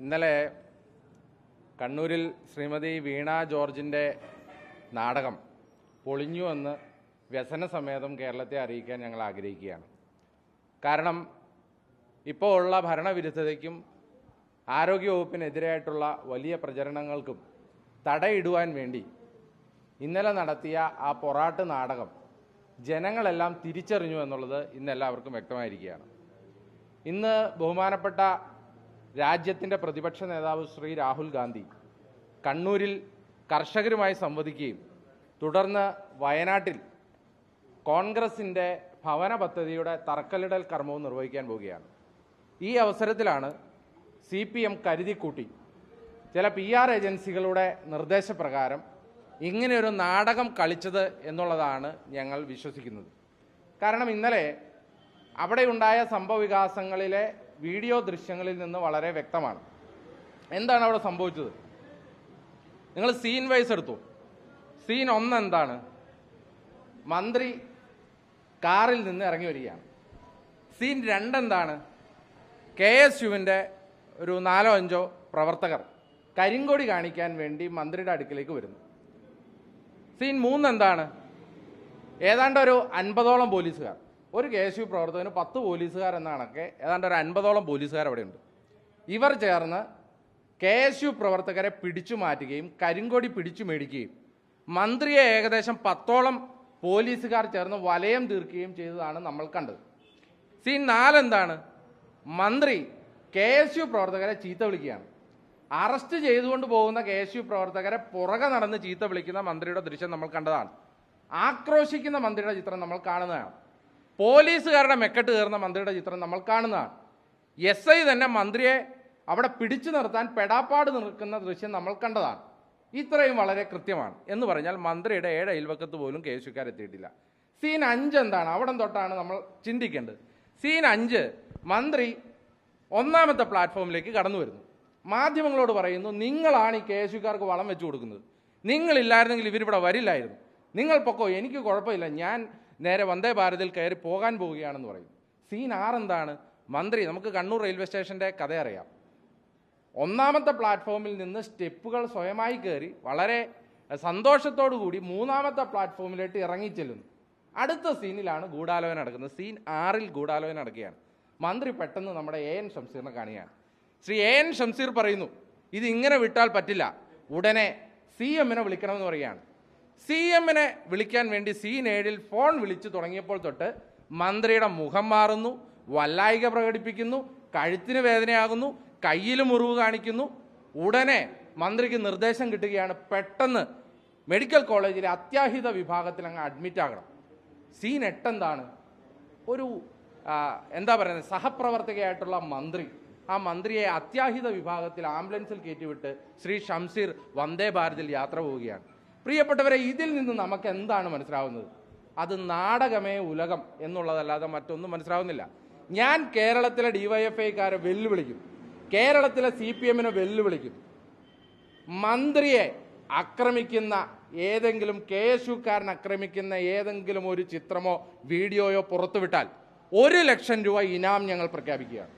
ഇന്നലെ കണ്ണൂരിൽ ശ്രീമതി വീണ ജോർജിൻ്റെ നാടകം പൊളിഞ്ഞുവെന്ന് വ്യസനസമേതം കേരളത്തെ അറിയിക്കാൻ ഞങ്ങൾ ആഗ്രഹിക്കുകയാണ്. കാരണം ഇപ്പോൾ ഉള്ള ഭരണവിരുദ്ധതയ്ക്കും ആരോഗ്യവകുപ്പിനെതിരായിട്ടുള്ള വലിയ പ്രചരണങ്ങൾക്കും തടയിടുവാൻ വേണ്ടി ഇന്നലെ നടത്തിയ ആ പൊറാട്ട് നാടകം ജനങ്ങളെല്ലാം തിരിച്ചറിഞ്ഞു എന്നുള്ളത് ഇന്നെല്ലാവർക്കും വ്യക്തമായിരിക്കുകയാണ്. ഇന്ന് ബഹുമാനപ്പെട്ട രാജ്യത്തിൻ്റെ പ്രതിപക്ഷ നേതാവ് ശ്രീ രാഹുൽ ഗാന്ധി കണ്ണൂരിൽ കർഷകരുമായി സംവദിക്കുകയും തുടർന്ന് വയനാട്ടിൽ കോൺഗ്രസിൻ്റെ ഭവന പദ്ധതിയുടെ തറക്കല്ലിടൽ കർമ്മവും നിർവഹിക്കാൻ പോവുകയാണ്. ഈ അവസരത്തിലാണ് CPM കരുതിക്കൂട്ടി ചില PR ഏജൻസികളുടെ നിർദ്ദേശപ്രകാരം ഇങ്ങനെയൊരു നാടകം കളിച്ചത് എന്നുള്ളതാണ് ഞങ്ങൾ വിശ്വസിക്കുന്നത്. കാരണം ഇന്നലെ അവിടെയുണ്ടായ സംഭവവികാസങ്ങളിലെ വീഡിയോ ദൃശ്യങ്ങളിൽ നിന്ന് വളരെ വ്യക്തമാണ് എന്താണ് അവിടെ സംഭവിച്ചത്. നിങ്ങൾ സീൻ വൈസ് എടുത്തു. സീൻ 1 എന്താണ്? മന്ത്രി കാറിൽ നിന്ന് ഇറങ്ങി വരികയാണ്. സീൻ 2 എന്താണ്? KSUവിൻ്റെ ഒരു 4-5 പ്രവർത്തകർ കരിങ്കൊടി കാണിക്കാൻ വേണ്ടി മന്ത്രിയുടെ അടുക്കിലേക്ക് വരുന്നു. സീൻ 3 എന്താണ്? ഏതാണ്ട് ഒരു 50ഓളം പോലീസുകാർ, ഒരു KSU പ്രവർത്തകന് 10 പോലീസുകാർ എന്ന കണക്കെ ഏതാണ്ട് ഒരു 50ഓളം പോലീസുകാർ അവിടെയുണ്ട്. ഇവർ ചേർന്ന് KSU പ്രവർത്തകരെ പിടിച്ചു മാറ്റുകയും കരിങ്കൊടി പിടിച്ചു മേടിക്കുകയും മന്ത്രിയെ ഏകദേശം 10ഓളം പോലീസുകാർ ചേർന്ന് വലയം തീർക്കുകയും ചെയ്തതാണ് നമ്മൾ കണ്ടത്. സീൻ 4 എന്താണ്? മന്ത്രി KSU പ്രവർത്തകരെ ചീത്ത വിളിക്കുകയാണ്. അറസ്റ്റ് ചെയ്തുകൊണ്ട് പോകുന്ന KSU പ്രവർത്തകരെ പുറകെ നടന്ന് ചീത്ത വിളിക്കുന്ന മന്ത്രിയുടെ ദൃശ്യം നമ്മൾ കണ്ടതാണ്. ആക്രോശിക്കുന്ന മന്ത്രിയുടെ ചിത്രം നമ്മൾ കാണുന്നതാണ്. പോലീസുകാരുടെ മെക്കെട്ട് കയറുന്ന മന്ത്രിയുടെ ചിത്രം നമ്മൾ കാണുന്നതാണ്. SI തന്നെ മന്ത്രിയെ അവിടെ പിടിച്ചു നിർത്താൻ പെടാപ്പാട് നിൽക്കുന്ന ദൃശ്യം നമ്മൾ കണ്ടതാണ്. ഇത്രയും വളരെ കൃത്യമാണ് എന്ന് പറഞ്ഞാൽ മന്ത്രിയുടെ 7 അയൽവക്കത്ത് പോലും KSUക്കാർ എത്തിയിട്ടില്ല. സീൻ 5 എന്താണ്? അവിടെ തൊട്ടാണ് നമ്മൾ ചിന്തിക്കേണ്ടത്. സീൻ 5 മന്ത്രി 1ാമത്തെ പ്ലാറ്റ്ഫോമിലേക്ക് കടന്നു വരുന്നു. മാധ്യമങ്ങളോട് പറയുന്നു, നിങ്ങളാണ് ഈ KSUക്കാർക്ക് വളം വെച്ചു കൊടുക്കുന്നത്, നിങ്ങളില്ലായിരുന്നെങ്കിൽ ഇവരിവിടെ വരില്ലായിരുന്നു, നിങ്ങൾ പൊക്കോ, എനിക്ക് കുഴപ്പമില്ല, ഞാൻ നേരെ വന്ദേ ഭാരതിൽ കയറി പോകാൻ പോവുകയാണെന്ന് പറയും. സീൻ 6 എന്താണ്? മന്ത്രി, നമുക്ക് കണ്ണൂർ റെയിൽവേ സ്റ്റേഷൻ്റെ കഥ അറിയാം. 1ാമത്തെ പ്ലാറ്റ്ഫോമിൽ നിന്ന് സ്റ്റെപ്പുകൾ സ്വയമായി കയറി വളരെ സന്തോഷത്തോടു കൂടി 3ാമത്തെ പ്ലാറ്റ്ഫോമിലേക്ക് ഇറങ്ങിച്ചെല്ലുന്നു. അടുത്ത സീനിലാണ് ഗൂഢാലോചന നടക്കുന്നത്. സീൻ 6ൽ ഗൂഢാലോചന നടക്കുകയാണ്. മന്ത്രി പെട്ടെന്ന് നമ്മുടെ AN ഷംസീറിനെ കാണുകയാണ്. ശ്രീ AN ഷംസീർ പറയുന്നു, ഇത് ഇങ്ങനെ വിട്ടാൽ പറ്റില്ല, ഉടനെ CMനെ വിളിക്കണമെന്ന് പറയുകയാണ്. CMനെ വിളിക്കാൻ വേണ്ടി സീൻ 7ൽ ഫോൺ വിളിച്ചു തുടങ്ങിയപ്പോൾ തൊട്ട് മന്ത്രിയുടെ മുഖം മാറുന്നു, വല്ലായിക പ്രകടിപ്പിക്കുന്നു, കഴുത്തിന് വേദനയാകുന്നു, കയ്യിൽ മുറിവ് കാണിക്കുന്നു. ഉടനെ മന്ത്രിക്ക് നിർദ്ദേശം കിട്ടുകയാണ്, പെട്ടെന്ന് മെഡിക്കൽ കോളേജിലെ അത്യാഹിത വിഭാഗത്തിൽ അങ്ങ് അഡ്മിറ്റ് ആകണം. സീൻ 8 എന്താണ്? ഒരു എന്താ പറയുന്നത്, സഹപ്രവർത്തകയായിട്ടുള്ള മന്ത്രി, ആ മന്ത്രിയെ അത്യാഹിത വിഭാഗത്തിൽ ആംബുലൻസിൽ കയറ്റിവിട്ട് ശ്രീ ഷംസീർ വന്ദേ ഭാരതിൽ യാത്ര പോവുകയാണ്. പ്രിയപ്പെട്ടവരെ, ഇതിൽ നിന്ന് നമുക്ക് എന്താണ് മനസ്സിലാവുന്നത്? അത് നാടകമേ ഉലകം എന്നുള്ളതല്ലാതെ മറ്റൊന്നും മനസ്സിലാവുന്നില്ല. ഞാൻ കേരളത്തിലെ DYFIക്കാരെ വെല്ലുവിളിക്കും, കേരളത്തിലെ CPMനെ വെല്ലുവിളിക്കും. മന്ത്രിയെ ആക്രമിക്കുന്ന ഏതെങ്കിലും KSUക്കാരൻ ആക്രമിക്കുന്ന ഏതെങ്കിലും ഒരു ചിത്രമോ വീഡിയോയോ പുറത്തുവിട്ടാൽ 1 ലക്ഷം രൂപ ഇനാം ഞങ്ങൾ പ്രഖ്യാപിക്കുകയാണ്.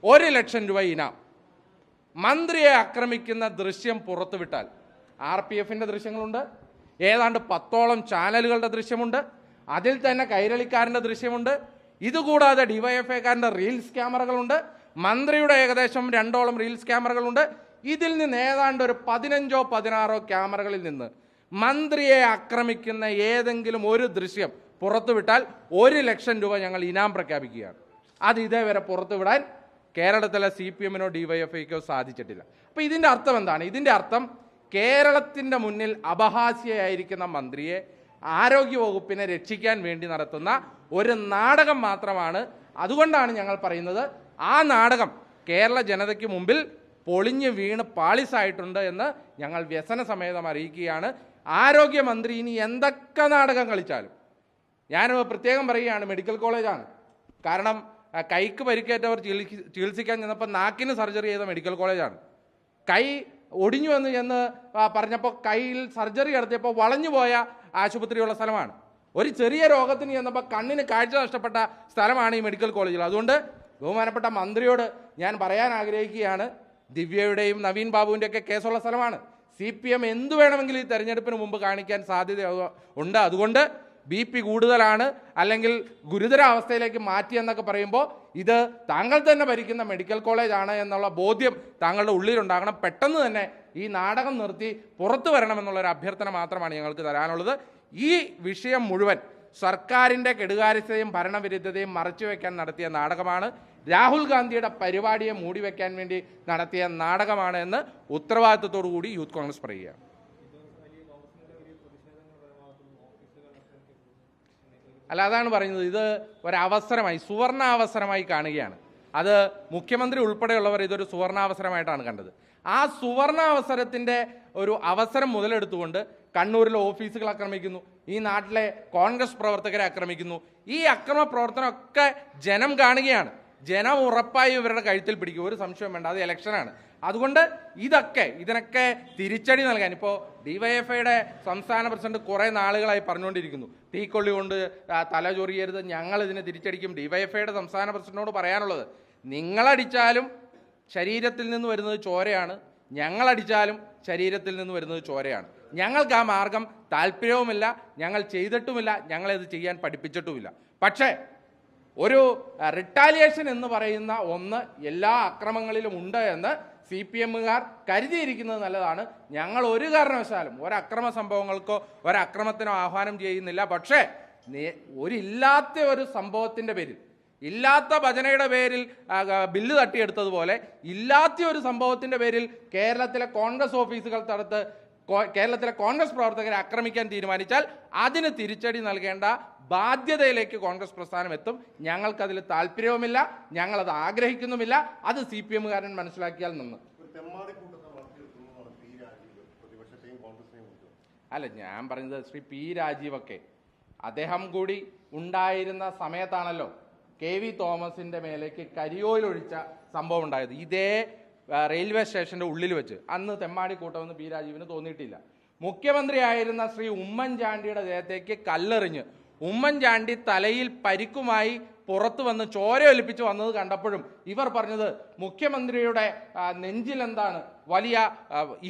1 ലക്ഷം രൂപ ഇനാം. മന്ത്രിയെ ആക്രമിക്കുന്ന ദൃശ്യം പുറത്തുവിട്ടാൽ RPFൻ്റെ ദൃശ്യങ്ങളുണ്ട്, ഏതാണ്ട് 10ഓളം ചാനലുകളുടെ ദൃശ്യമുണ്ട്, അതിൽ തന്നെ കൈരളിക്കാരൻ്റെ ദൃശ്യമുണ്ട്, ഇതുകൂടാതെ DYFIക്കാരൻ്റെ റീൽസ് ക്യാമറകളുണ്ട്, മന്ത്രിയുടെ ഏകദേശം 2ഓളം റീൽസ് ക്യാമറകളുണ്ട്. ഇതിൽ നിന്ന് ഏതാണ്ട് ഒരു 15ഓ 16ഓ ക്യാമറകളിൽ നിന്ന് മന്ത്രിയെ ആക്രമിക്കുന്ന ഏതെങ്കിലും ഒരു ദൃശ്യം പുറത്തുവിട്ടാൽ 1 ലക്ഷം രൂപ ഞങ്ങൾ ഇനാം പ്രഖ്യാപിക്കുകയാണ്. അത് ഇതേവരെ പുറത്തുവിടാൻ കേരളത്തിലെ CPMനോ DYFIക്കോ സാധിച്ചിട്ടില്ല. അപ്പോൾ ഇതിൻ്റെ അർത്ഥം എന്താണ്? ഇതിൻ്റെ അർത്ഥം കേരളത്തിൻ്റെ മുന്നിൽ അപഹാസ്യയായിരിക്കുന്ന മന്ത്രിയെ ആരോഗ്യവകുപ്പിനെ രക്ഷിക്കാൻ വേണ്ടി നടത്തുന്ന ഒരു നാടകം മാത്രമാണ്. അതുകൊണ്ടാണ് ഞങ്ങൾ പറയുന്നത്, ആ നാടകം കേരള ജനതയ്ക്ക് മുമ്പിൽ പൊളിഞ്ഞ് വീണ് പാളിസായിട്ടുണ്ട് എന്ന് ഞങ്ങൾ വ്യസനസമേതം അറിയിക്കുകയാണ്. ആരോഗ്യമന്ത്രി ഇനി എന്തൊക്കെ നാടകം കളിച്ചാലും, ഞാൻ പ്രത്യേകം പറയുകയാണ്, മെഡിക്കൽ കോളേജാണ്. കാരണം കൈക്ക് പരിക്കേറ്റവർ ചികിത്സിക്കാൻ ചെന്നപ്പോൾ നാക്കിന് സർജറി ചെയ്ത മെഡിക്കൽ കോളേജാണ്. കൈ ഒടിഞ്ഞു എന്ന് പറഞ്ഞപ്പോൾ കയ്യിൽ സർജറി നടത്തിയപ്പോൾ വളഞ്ഞു പോയ ആശുപത്രിയുള്ള സ്ഥലമാണ്. ഒരു ചെറിയ രോഗത്തിന് ചെന്നപ്പോൾ കണ്ണിന് കാഴ്ച നഷ്ടപ്പെട്ട സ്ഥലമാണ് ഈ മെഡിക്കൽ കോളേജിൽ. അതുകൊണ്ട് ബഹുമാനപ്പെട്ട മന്ത്രിയോട് ഞാൻ പറയാൻ ആഗ്രഹിക്കുകയാണ്, ദിവ്യയുടെയും നവീൻ ബാബുവിൻ്റെയൊക്കെ കേസുള്ള സ്ഥലമാണ്. CPM എന്തു വേണമെങ്കിലും ഈ തെരഞ്ഞെടുപ്പിന് മുമ്പ് കാണിക്കാൻ സാധ്യത ഉണ്ട്. അതുകൊണ്ട് BP കൂടുതലാണ് അല്ലെങ്കിൽ ഗുരുതരാവസ്ഥയിലേക്ക് മാറ്റിയെന്നൊക്കെ പറയുമ്പോൾ ഇത് താങ്കൾ തന്നെ ഭരിക്കുന്ന മെഡിക്കൽ കോളേജാണ് എന്നുള്ള ബോധ്യം താങ്കളുടെ ഉള്ളിലുണ്ടാകണം. പെട്ടെന്ന് തന്നെ ഈ നാടകം നിർത്തി പുറത്തു വരണമെന്നുള്ളൊരു അഭ്യർത്ഥന മാത്രമാണ് ഞങ്ങൾക്ക് തരാനുള്ളത്. ഈ വിഷയം മുഴുവൻ സർക്കാരിൻ്റെ കെടുകാര്യസ്ഥതയും ഭരണവിരുദ്ധതയും മറച്ചുവെക്കാൻ നടത്തിയ നാടകമാണ്. രാഹുൽ ഗാന്ധിയുടെ പരിപാടിയെ മൂടിവെക്കാൻ വേണ്ടി നടത്തിയ നാടകമാണ് എന്ന് ഉത്തരവാദിത്വത്തോടു കൂടി യൂത്ത് കോൺഗ്രസ് പറയുകയാണ്. അല്ല, അതാണ് പറയുന്നത്. ഇത് ഒരവസരമായി, സുവർണാവസരമായി കാണുകയാണ്. അത് മുഖ്യമന്ത്രി ഉൾപ്പെടെയുള്ളവർ ഇതൊരു സുവർണാവസരമായിട്ടാണ് കണ്ടത്. ആ സുവർണാവസരത്തിൻ്റെ ഒരു അവസരം മുതലെടുത്തുകൊണ്ട് കണ്ണൂരിലെ ഓഫീസുകൾ ആക്രമിക്കുന്നു, ഈ നാട്ടിലെ കോൺഗ്രസ് പ്രവർത്തകരെ ആക്രമിക്കുന്നു. ഈ അക്രമ പ്രവർത്തനമൊക്കെ ജനം കാണുകയാണ്. ജനം ഉറപ്പായും ഇവരുടെ കഴുത്തിൽ പിടിക്കും, ഒരു സംശയം വേണ്ട. അത് ഇലക്ഷനാണ്. അതുകൊണ്ട് ഇതിനൊക്കെ തിരിച്ചടി നൽകാൻ ഇപ്പോൾ DYFIയുടെ സംസ്ഥാന പ്രസിഡന്റ് കുറേ നാളുകളായി പറഞ്ഞുകൊണ്ടിരിക്കുന്നു, തീക്കൊള്ളി കൊണ്ട് തല ചൊറിയരുത്, ഞങ്ങൾ ഇതിനെ തിരിച്ചടിക്കും. DYFIയുടെ സംസ്ഥാന പ്രസിഡന്റിനോട് പറയാനുള്ളത്, നിങ്ങളടിച്ചാലും ശരീരത്തിൽ നിന്ന് വരുന്നത് ചോരയാണ്, ഞങ്ങളടിച്ചാലും ശരീരത്തിൽ നിന്ന് വരുന്നത് ചോരയാണ്. ഞങ്ങൾക്ക് ആ മാർഗം താല്പര്യവുമില്ല, ഞങ്ങൾ ചെയ്തിട്ടുമില്ല, ഞങ്ങളത് ചെയ്യാൻ പഠിപ്പിച്ചിട്ടുമില്ല. പക്ഷേ ഒരു റിട്ടാലിയേഷൻ എന്ന് പറയുന്ന ഒന്ന് എല്ലാ അക്രമങ്ങളിലും ഉണ്ട് എന്ന് CPMകാർ കരുതിയിരിക്കുന്നത് നല്ലതാണ്. ഞങ്ങൾ ഒരു കാരണവശാലും ഒരക്രമ സംഭവങ്ങൾക്കോ ഒരക്രമത്തിനോ ആഹ്വാനം ചെയ്യുന്നില്ല. പക്ഷേ ഇല്ലാത്ത ഒരു സംഭവത്തിൻ്റെ പേരിൽ, ഇല്ലാത്ത ഭജനയുടെ പേരിൽ ബില്ല് തട്ടിയെടുത്തതുപോലെ ഇല്ലാത്ത ഒരു സംഭവത്തിൻ്റെ പേരിൽ കേരളത്തിലെ കോൺഗ്രസ് ഓഫീസുകൾ തടുത്ത് കേരളത്തിലെ കോൺഗ്രസ് പ്രവർത്തകരെ ആക്രമിക്കാൻ തീരുമാനിച്ചാൽ അതിന് തിരിച്ചടി നൽകേണ്ട ബാധ്യതയിലേക്ക് കോൺഗ്രസ് പ്രസ്ഥാനം എത്തും. ഞങ്ങൾക്കതിൽ താല്പര്യവുമില്ല, ഞങ്ങളത് ആഗ്രഹിക്കുന്നുമില്ല. അത് CPMകാരൻ മനസ്സിലാക്കിയാൽ നിന്ന്. അല്ല, ഞാൻ പറഞ്ഞത് ശ്രീ P രാജീവൊക്കെ അദ്ദേഹം കൂടി ഉണ്ടായിരുന്ന സമയത്താണല്ലോ KV തോമസിൻ്റെ മേലേക്ക് കരിയോയിൽ ഒഴിച്ച സംഭവം ഉണ്ടായത്. ഇതേ റെയിൽവേ സ്റ്റേഷൻ്റെ ഉള്ളിൽ വെച്ച്. അന്ന് തെമ്മാടി കൂട്ടമെന്ന് P രാജീവിന് തോന്നിയിട്ടില്ല. മുഖ്യമന്ത്രിയായിരുന്ന ശ്രീ ഉമ്മൻചാണ്ടിയുടെ ദേഹത്തേക്ക് കല്ലെറിഞ്ഞ് ഉമ്മൻചാണ്ടി തലയിൽ പരിക്കുമായി പുറത്തു വന്ന് ചോര ഒലിപ്പിച്ച് വന്നത് കണ്ടപ്പോഴും ഇവർ പറഞ്ഞത് മുഖ്യമന്ത്രിയുടെ നെഞ്ചിൽ എന്താണ് വലിയ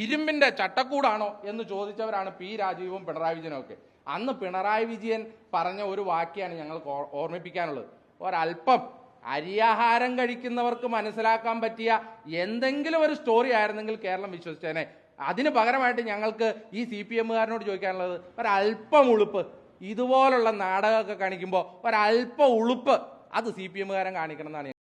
ഇരുമ്പിൻ്റെ ചട്ടക്കൂടാണോ എന്ന് ചോദിച്ചവരാണ് P രാജീവും പിണറായി വിജയനും ഒക്കെ. അന്ന് പിണറായി വിജയൻ പറഞ്ഞ ഒരു വാക്യാണ് ഞങ്ങൾക്ക് ഓർമ്മിപ്പിക്കാനുള്ളത്. ഒരല്പം അരിയാഹാരം കഴിക്കുന്നവർക്ക് മനസ്സിലാക്കാൻ പറ്റിയ എന്തെങ്കിലും ഒരു സ്റ്റോറി ആയിരുന്നെങ്കിൽ കേരളം വിശ്വസിച്ചേനെ. അതിന് പകരമായിട്ട് ഞങ്ങൾക്ക് ഈ CPMകാരനോട് ചോദിക്കാനുള്ളത്, ഒരല്പം ഉളുപ്പ്, ഇതുപോലുള്ള നാടകമൊക്കെ കാണിക്കുമ്പോൾ ഒരല്പം ഉളുപ്പ് അത് CPMകാരൻ കാണിക്കണം എന്നാണ്.